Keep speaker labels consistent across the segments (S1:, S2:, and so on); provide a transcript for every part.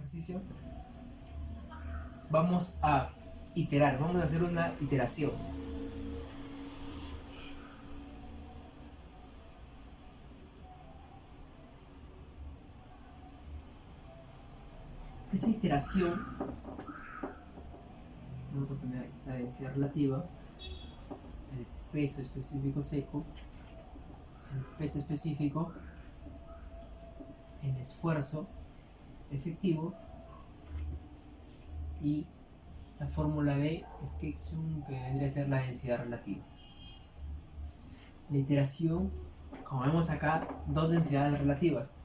S1: ejercicio vamos a iterar, vamos a hacer una iteración. Esa iteración, vamos a poner la densidad relativa, el peso específico seco, el peso específico, el esfuerzo efectivo y la fórmula de Skexum, que vendría a ser la densidad relativa. La iteración, como vemos acá, dos densidades relativas.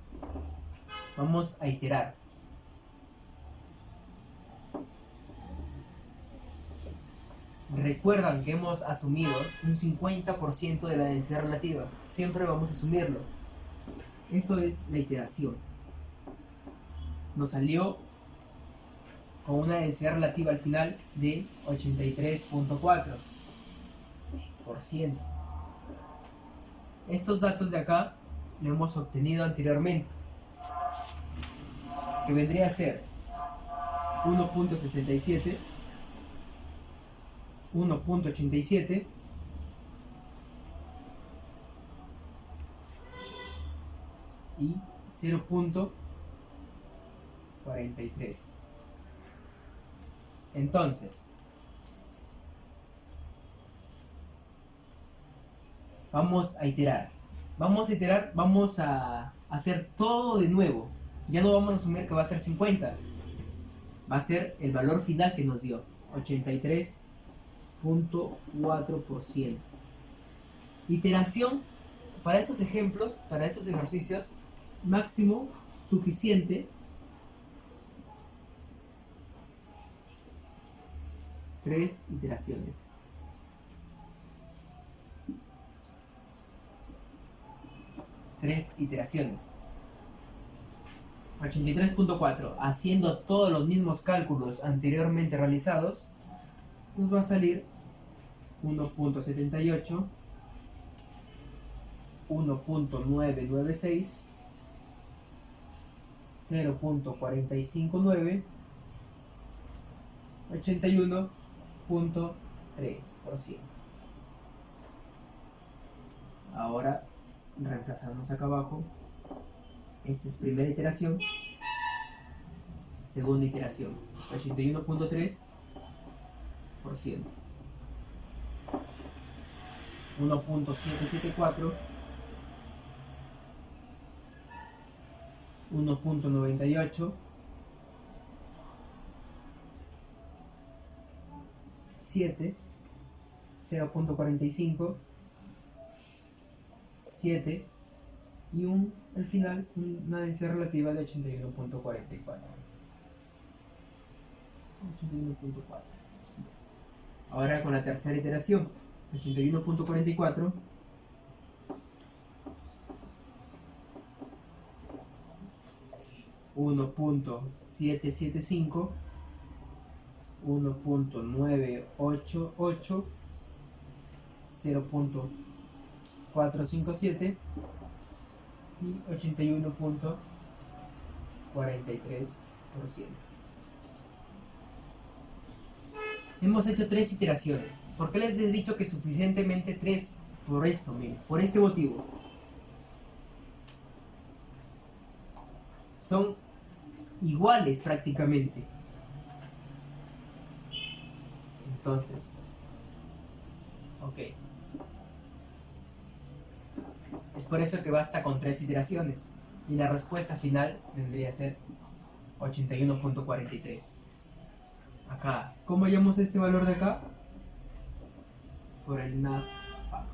S1: Vamos a iterar. Recuerdan que hemos asumido un 50% de la densidad relativa. Siempre vamos a asumirlo. Eso es la iteración. Nos salió con una densidad relativa al final de 83.4%. Estos datos de acá lo hemos obtenido anteriormente, que vendría a ser 1.67, 1.87 y 0.43. Entonces, vamos a iterar, vamos a hacer todo de nuevo. Ya no vamos a asumir que va a ser 50, va a ser el valor final que nos dio, 83.4%. Iteración para esos ejemplos, para esos ejercicios, máximo suficiente 3 iteraciones. Tres iteraciones. 83.4, haciendo todos los mismos cálculos anteriormente realizados, nos va a salir 1.78, 1.996, 0.459, 81.3%. Ahora reemplazamos acá abajo. Esta es primera iteración, segunda iteración, 81.3%, 1.774, 1.98, 7, 0.45, 7 y al final una densidad relativa de 81.44. Ahora con la tercera iteración, 81.44, 1.775, 1.988, 0.457 y 81.43%. Hemos hecho 3 iteraciones. ¿Por qué les he dicho que suficientemente 3? Por esto, miren, por este motivo. Son iguales prácticamente. Entonces, ok. Es por eso que basta con 3 iteraciones. Y la respuesta final vendría a ser 81.43. Acá, ¿cómo hallamos este valor de acá? Por el NAFA.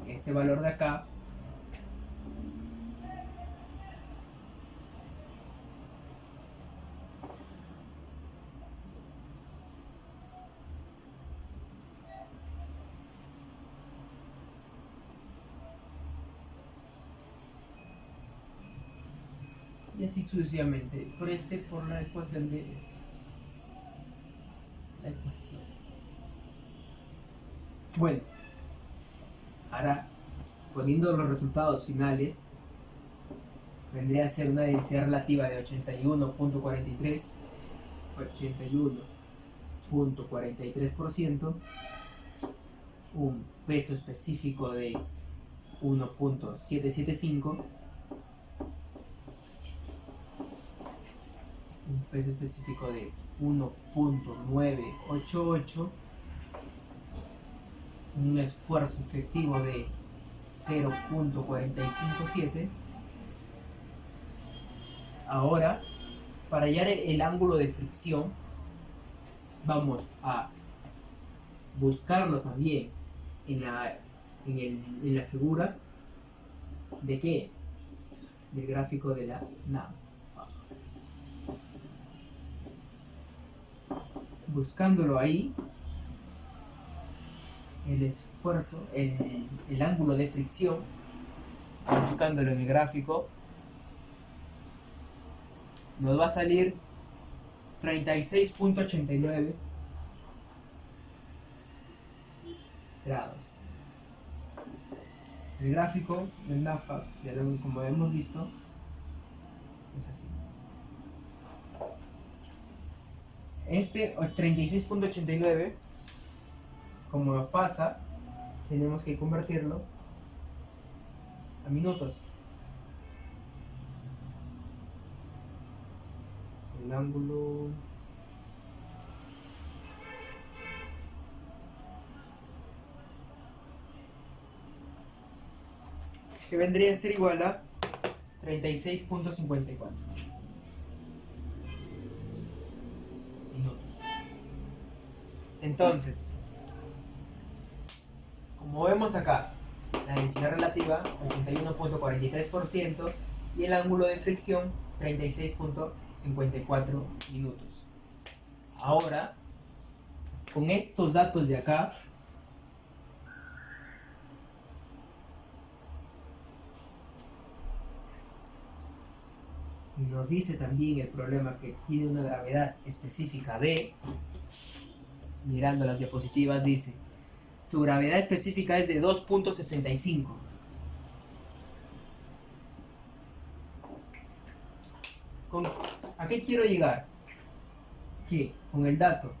S1: Este valor de acá y así sucesivamente, por la ecuación de la ecuación. Bueno, ahora poniendo los resultados finales, vendría a ser una densidad relativa de 81.43, 81.43%, un peso específico de 1.775, un peso específico de 1.988, un esfuerzo efectivo de 0.457. Ahora, para hallar el ángulo de fricción, vamos a buscarlo también en la figura de qué, del gráfico de la nave. Buscándolo ahí, el esfuerzo, el ángulo de fricción, buscándolo en el gráfico, nos va a salir 36.89 grados. El gráfico del NAFA, como hemos visto, es así. Este 36.89, como pasa, tenemos que convertirlo a minutos. El ángulo que vendría a ser igual a 36.54 minutos. Entonces, como vemos acá, la densidad relativa 81.43% y el ángulo de fricción 36.54 minutos. Ahora, con estos datos de acá, nos dice también el problema que tiene una gravedad específica de, mirando las diapositivas, dice, su gravedad específica es de 2.65. ¿A qué quiero llegar? Que con el dato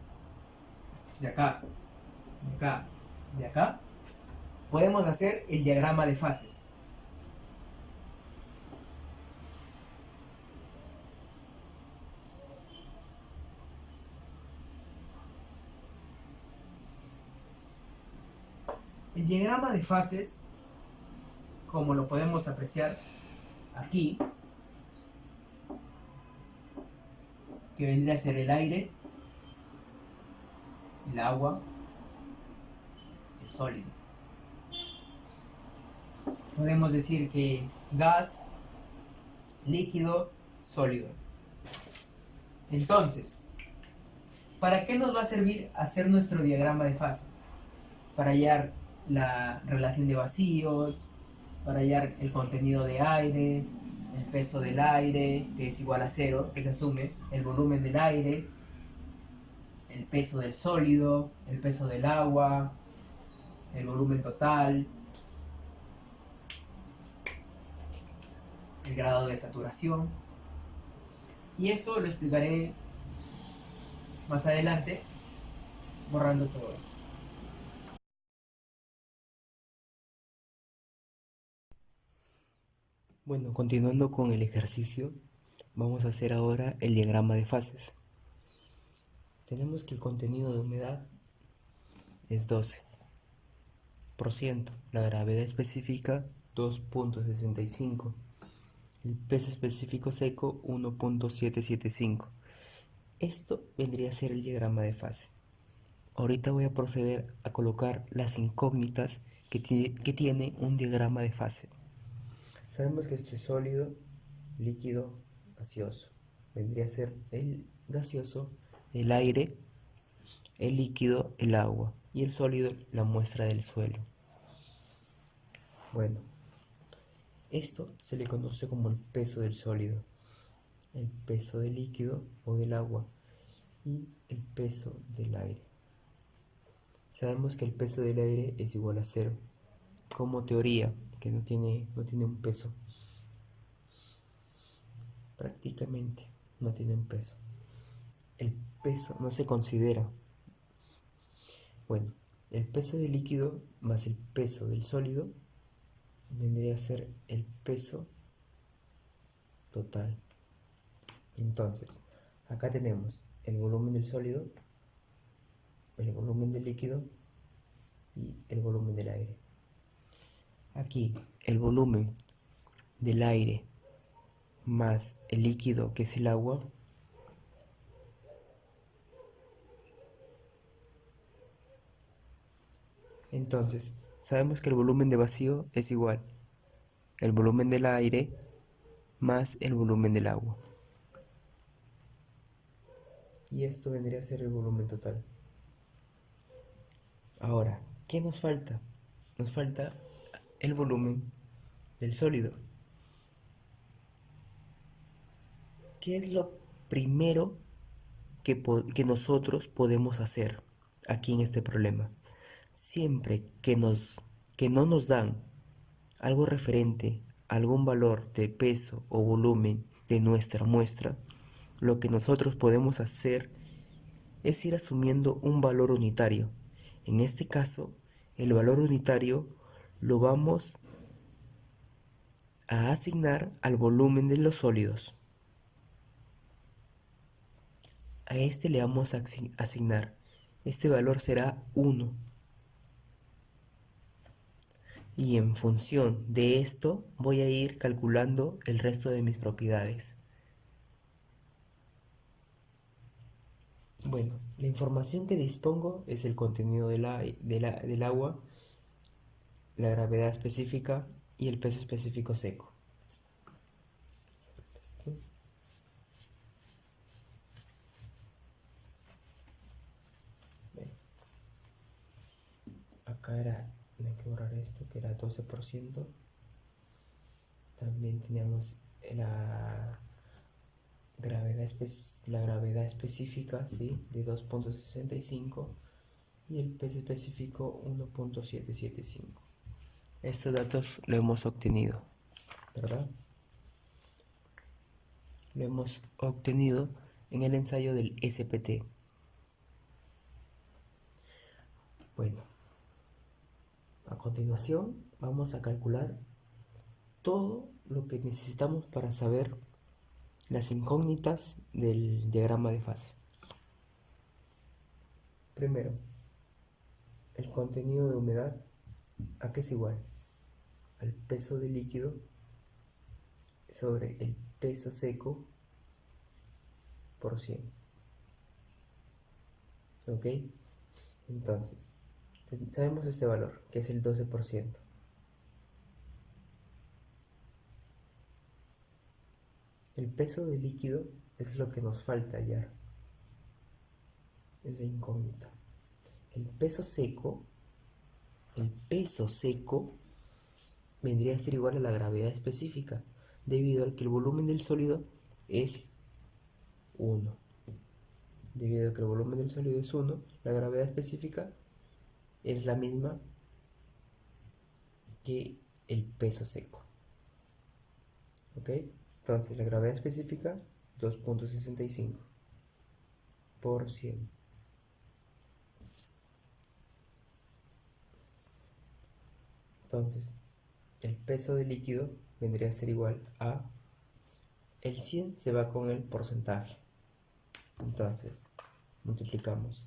S1: de acá, de acá, de acá, podemos hacer el diagrama de fases. El diagrama de fases, como lo podemos apreciar aquí, que vendría a ser el aire, el agua, el sólido. Podemos decir que gas, líquido, sólido. Entonces, ¿para qué nos va a servir hacer nuestro diagrama de fase? Para hallar la relación de vacíos, para hallar el contenido de aire, el peso del aire, que es igual a 0, que se asume, el volumen del aire, el peso del sólido, el peso del agua, el volumen total, el grado de saturación. Y eso lo explicaré más adelante, borrando todo esto. Bueno, continuando con el ejercicio, vamos a hacer ahora el diagrama de fases. Tenemos que el contenido de humedad es 12%, la gravedad específica 2.65, el peso específico seco 1.775. Esto vendría a ser el diagrama de fase. Ahorita voy a proceder a colocar las incógnitas que tiene un diagrama de fase. Sabemos que esto es sólido, líquido, gaseoso. Vendría a ser el gaseoso, el aire, el líquido, el agua, y el sólido, la muestra del suelo. Bueno, esto se le conoce como el peso del sólido, el peso del líquido o del agua y el peso del aire. Sabemos que el peso del aire es igual a 0, como teoría, que no tiene un peso.
S2: prácticamente no tiene un peso. El peso no se considera. Bueno, el peso del líquido más el peso del sólido vendría a ser el peso total. Entonces, acá tenemos el volumen del sólido, el volumen del líquido y el volumen del aire. Aquí el volumen del aire más el líquido, que es el agua, entonces sabemos que el volumen de vacío es igual el volumen del aire más el volumen del agua, y esto vendría a ser el volumen total. Ahora, ¿qué nos falta? Nos falta el volumen del sólido. ¿Qué es lo primero que nosotros podemos hacer aquí en este problema? Siempre que no nos dan algo referente a algún valor de peso o volumen de nuestra muestra, lo que nosotros podemos hacer es ir asumiendo un valor unitario. En este caso, el valor unitario lo vamos a asignar al volumen de los sólidos. A este le vamos a asignar. Este valor será 1. Y en función de esto voy a ir calculando el resto de mis propiedades. Bueno, la información que dispongo es el contenido del agua, la gravedad específica y el peso específico seco. Acá hay que borrar esto, que era 12%. También teníamos la gravedad específica, ¿sí?, de 2.65 y el peso específico 1.775. Estos datos lo hemos obtenido, ¿verdad? Lo hemos obtenido en el ensayo del SPT. Bueno, a continuación vamos a calcular todo lo que necesitamos para saber las incógnitas del diagrama de fase. Primero, el contenido de humedad, ¿a qué es igual? Al peso del líquido sobre el peso seco por 100. ¿Ok? Entonces, sabemos este valor, que es el 12%. El peso del líquido es lo que nos falta hallar. Es la incógnita. El peso seco vendría a ser igual a la gravedad específica, debido al que el volumen del sólido es 1. Debido a que el volumen del sólido es 1, la gravedad específica es la misma que el peso seco. ¿Ok? Entonces la gravedad específica 2.65 por 100. Entonces el peso del líquido vendría a ser igual a el 100 se va con el porcentaje. Entonces multiplicamos.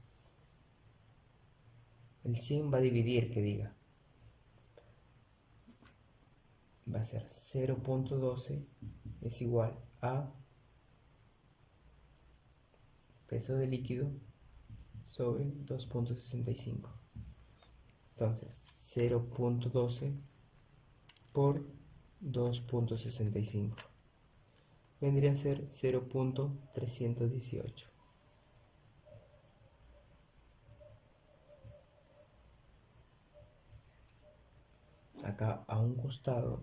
S2: El 100 va a dividir, que diga. Va a ser 0.12 es igual a peso de líquido sobre 2.65. Entonces 0.12 por 2.65 vendría a ser 0.318. Acá a un costado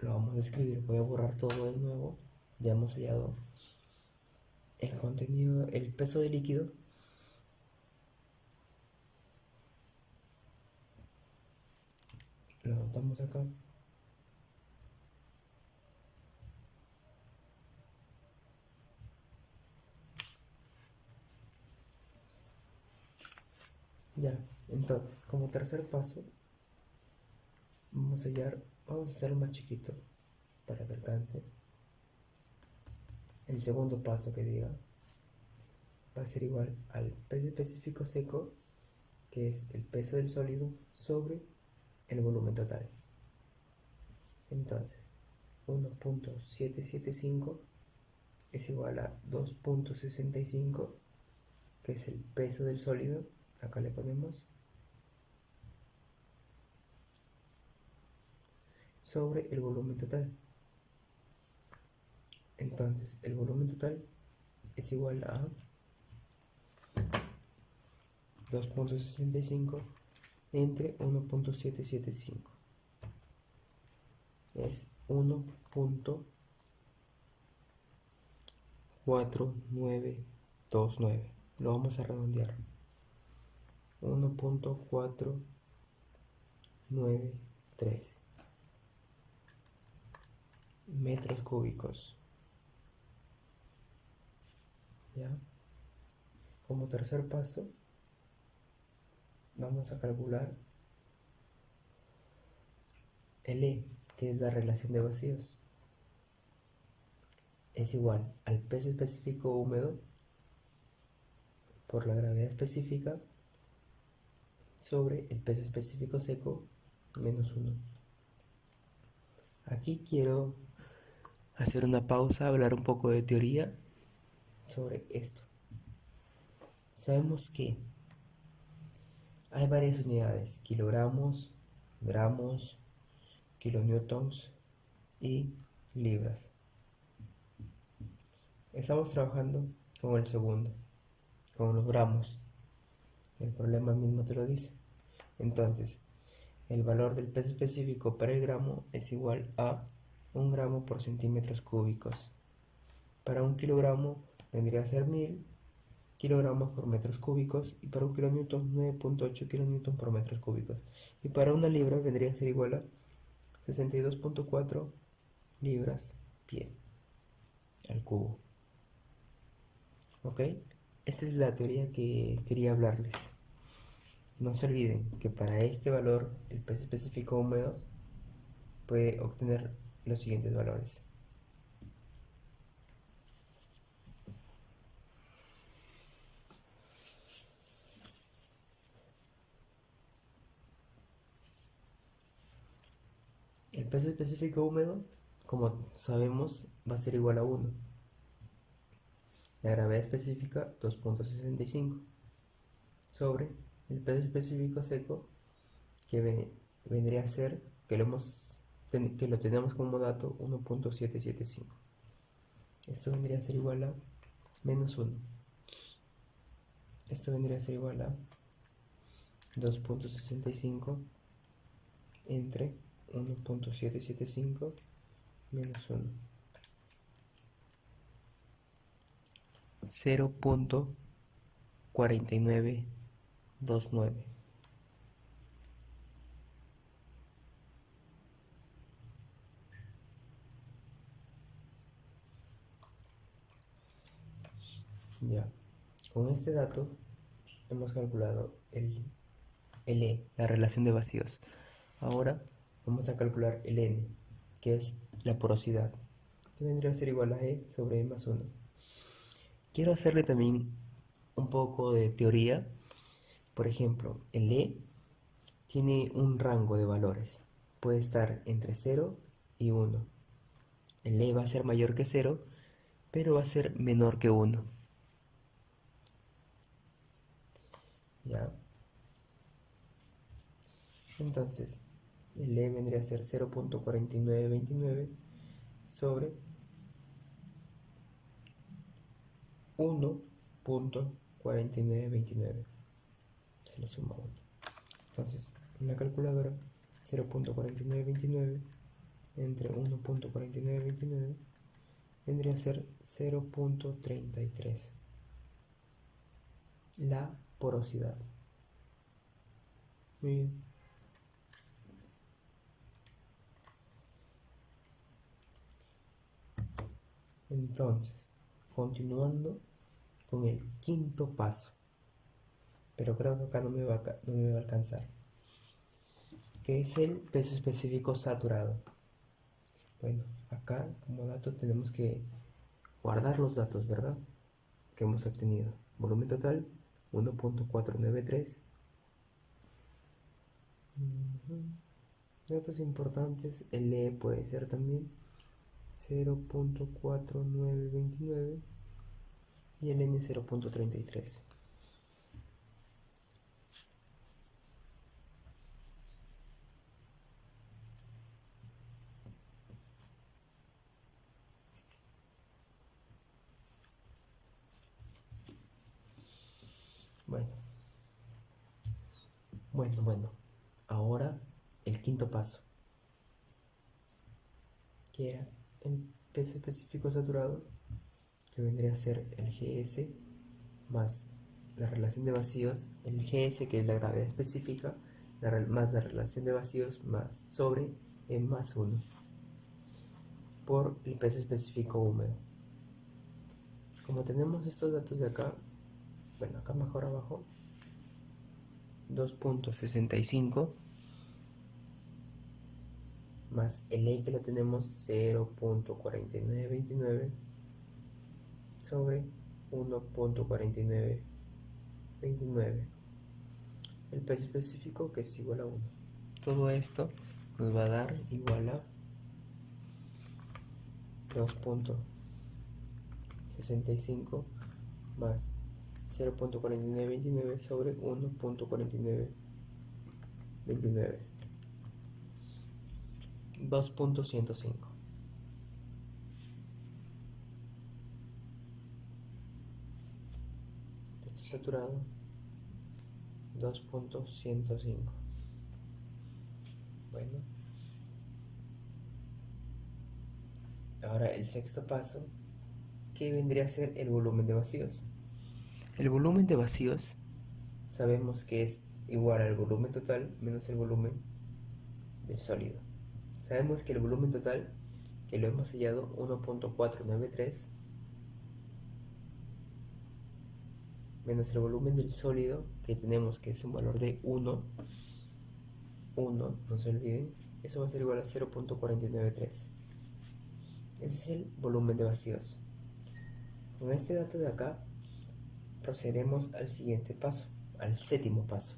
S2: lo vamos a escribir. Voy a borrar todo de nuevo. Ya hemos hallado el contenido, el peso de líquido. Lo anotamos acá. Ya, entonces, como tercer paso, vamos a hacerlo más chiquito para que alcance. El segundo paso que diga va a ser igual al peso específico seco, que es el peso del sólido sobre el volumen total. Entonces, 1.775 es igual a 2.65, que es el peso del sólido. Acá le ponemos sobre el volumen total. Entonces, el volumen total es igual a 2.65 entre 1.775. Es 1.4929. Lo vamos a redondear. 1.493 metros cúbicos. ¿Ya? Como tercer paso, vamos a calcular el E, que es la relación de vacíos. Es igual al peso específico húmedo por la gravedad específica sobre el peso específico seco menos 1. Aquí quiero hacer una pausa, hablar un poco de teoría sobre esto. Sabemos que hay varias unidades: kilogramos, gramos, kilonewtons y libras. Estamos trabajando con el segundo, con los gramos. El problema mismo te lo dice. Entonces, el valor del peso específico para el gramo es igual a 1 gramo por centímetros cúbicos. Para un kilogramo vendría a ser 1000 kilogramos por metros cúbicos, y para un kilonewton 9.8 kilonewton por metros cúbicos. Y para una libra vendría a ser igual a 62.4 libras pie al cubo. ¿Ok? Esa es la teoría que quería hablarles. No se olviden que para este valor, el peso específico húmedo puede obtener los siguientes valores. El peso específico húmedo, como sabemos, va a ser igual a 1. La gravedad específica 2.65 sobre el peso específico seco, que vendría a ser, que lo tenemos como dato, 1.775. Esto vendría a ser igual a menos 1. Esto vendría a ser igual a 2.65 entre 1.775 menos 1. 0.4929. Ya, con este dato hemos calculado el E, la relación de vacíos. Ahora vamos a calcular el N, que es la porosidad, que vendría a ser igual a E sobre E más 1. Quiero hacerle también un poco de teoría. Por ejemplo, el E tiene un rango de valores. Puede estar entre 0 y 1. El E va a ser mayor que 0, pero va a ser menor que 1. ¿Ya? Entonces, el E vendría a ser 0.4929 sobre 1.4929. Se le suma 1. Entonces, en la calculadora, 0.4929 entre 1.4929 vendría a ser 0.33. La porosidad. Muy bien. Entonces, continuando con el quinto paso. pero creo que acá no me va a alcanzar, que es el peso específico saturado. Bueno, acá como dato tenemos que guardar los datos, ¿verdad? Que hemos obtenido. Volumen total 1.493. Datos importantes, el E puede ser también 0.4929 y el N 0.33. Bueno, ahora el quinto paso, que era el peso específico saturado, que vendría a ser el GS más la relación de vacíos, el GS que es la gravedad específica, más la relación de vacíos más sobre E más 1 por el peso específico húmedo. Como tenemos estos datos de acá, bueno, acá mejor abajo, 2.65 más el E que lo tenemos 0.4929 sobre 1.4929, el peso específico que es igual a 1. Todo esto nos va a dar igual a 2.65 más 0.4929 sobre 1.4929, 2.105. Saturado 2.105. Bueno, ahora el sexto paso, que vendría a ser el volumen de vacíos. El volumen de vacíos sabemos que es igual al volumen total menos el volumen del sólido. Sabemos que el volumen total, que lo hemos sellado, 1.493, menos el volumen del sólido, que tenemos que es un valor de 1, no se olviden, eso va a ser igual a 0.493. Ese es el volumen de vacíos. Con este dato de acá procederemos al siguiente paso, al séptimo paso.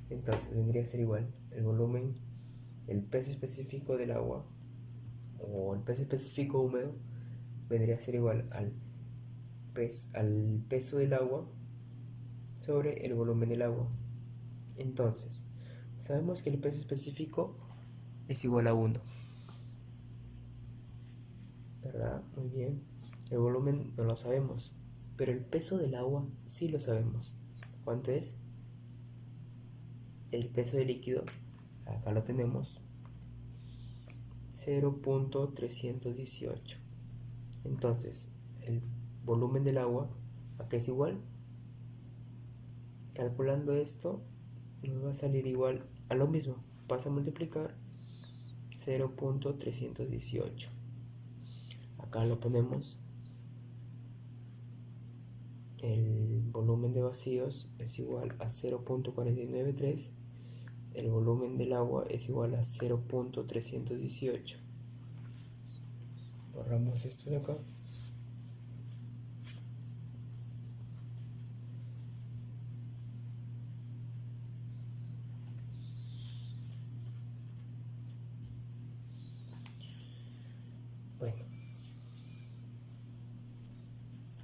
S2: Entonces vendría a ser igual el volumen, el peso específico del agua o el peso específico húmedo vendría a ser igual al peso del agua sobre el volumen del agua. Entonces sabemos que el peso específico es igual a 1, ¿verdad? Muy bien. El volumen no lo sabemos, pero el peso del agua sí lo sabemos. ¿Cuánto es? El peso del líquido, acá lo tenemos, 0.318. Entonces, el volumen del agua, acá es igual. Calculando esto, nos va a salir igual a lo mismo. Pasa a multiplicar 0.318. Acá lo ponemos. El volumen de vacíos es igual a 0.493. El volumen del agua es igual a 0.318. Borramos esto de acá. Bueno,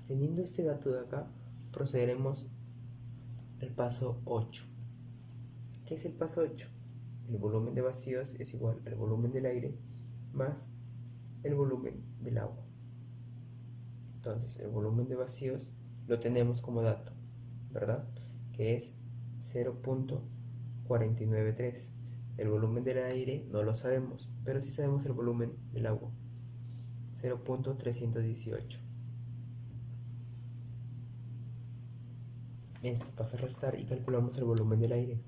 S2: teniendo este dato de acá, procederemos al paso 8. ¿Qué es el paso 8? El volumen de vacíos es igual al volumen del aire más el volumen del agua. Entonces, el volumen de vacíos lo tenemos como dato, ¿verdad? Que es 0.493. El volumen del aire no lo sabemos, pero sí sabemos el volumen del agua, 0.318. Esto pasa a restar y calculamos el volumen del aire.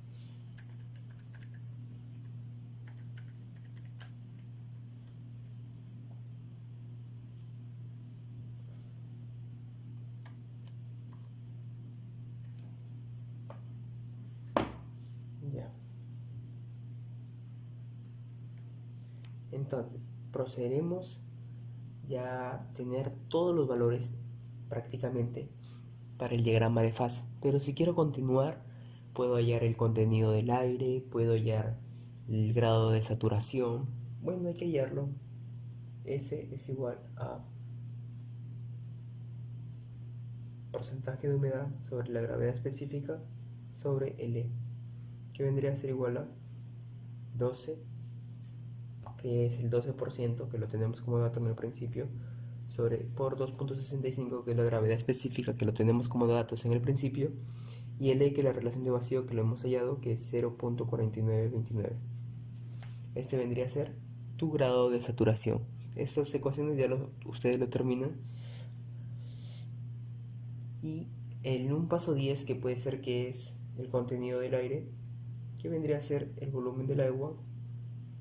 S2: Entonces, procederemos ya a tener todos los valores prácticamente para el diagrama de fase. Pero si quiero continuar, puedo hallar el contenido del aire, puedo hallar el grado de saturación. Bueno, hay que hallarlo. S es igual a porcentaje de humedad sobre la gravedad específica sobre L, que vendría a ser igual a 12, que es el 12%, que lo tenemos como dato en el principio, por 2.65, que es la gravedad específica, que lo tenemos como datos en el principio, y L, que es la relación de vacío, que lo hemos hallado, que es 0.4929. Este vendría a ser tu grado de saturación. Estas ecuaciones ya ustedes lo terminan. Y en un paso 10, que puede ser que es el contenido del aire, que vendría a ser el volumen del agua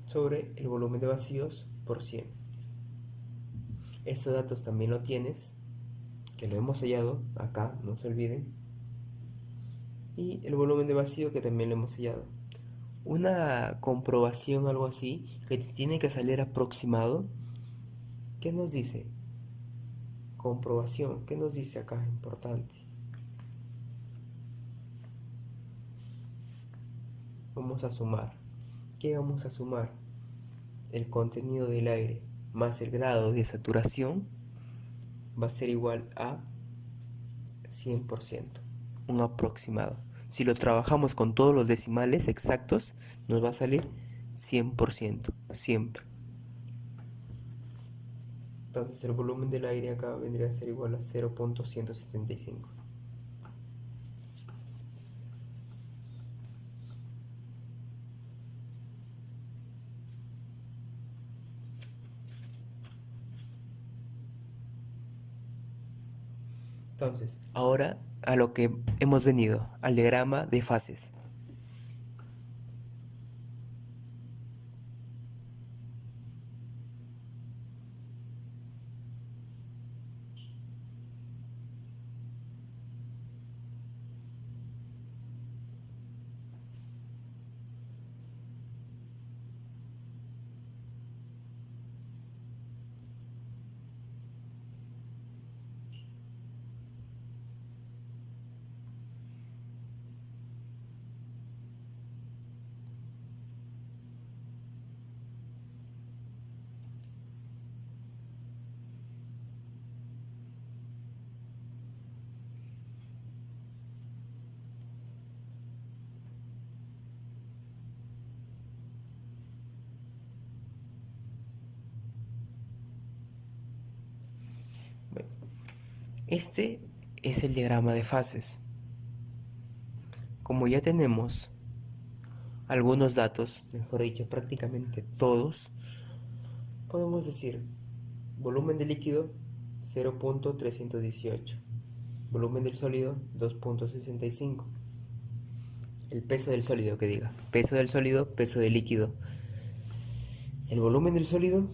S2: sobre el volumen de vacíos por 100. Estos datos también lo tienes, que lo hemos hallado acá, no se olviden. Y el volumen de vacío, que también lo hemos hallado. Una comprobación, algo así, que te tiene que salir aproximado. ¿Qué nos dice? Comprobación, ¿qué nos dice acá? Importante. Vamos a sumar. ¿Qué vamos a sumar? El contenido del aire más el grado de saturación va a ser igual a 100%, un aproximado. Si lo trabajamos con todos los decimales exactos, nos va a salir 100%, siempre. Entonces el volumen del aire acá vendría a ser igual a 0.175. Entonces, ahora a lo que hemos venido, al diagrama de fases. Bueno, este es el diagrama de fases. Como ya tenemos algunos datos, mejor dicho, prácticamente todos, podemos decir volumen del líquido 0.318, volumen del sólido 2.65, el peso del sólido, que diga, peso del sólido, peso del líquido. El volumen del sólido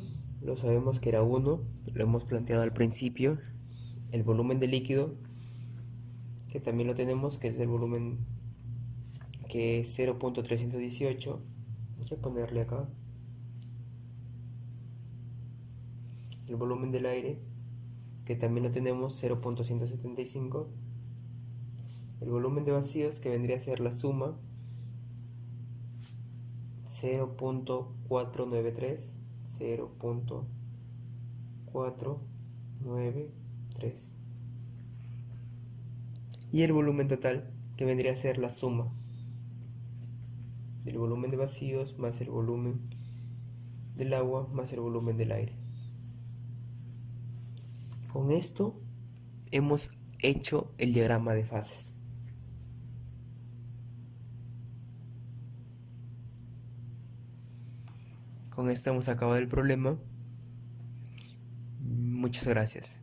S2: lo sabemos que era 1, lo hemos planteado al principio. El volumen del líquido, que también lo tenemos, que es el volumen, que es 0.318, hay que ponerle acá. El volumen del aire, que también lo tenemos, 0.175. El volumen de vacíos, que vendría a ser la suma, 0.493, 0.493. Y el volumen total, que vendría a ser la suma del volumen de vacíos más el volumen del agua más el volumen del aire. Con esto hemos hecho el diagrama de fases. Con esto hemos acabado el problema. Muchas gracias.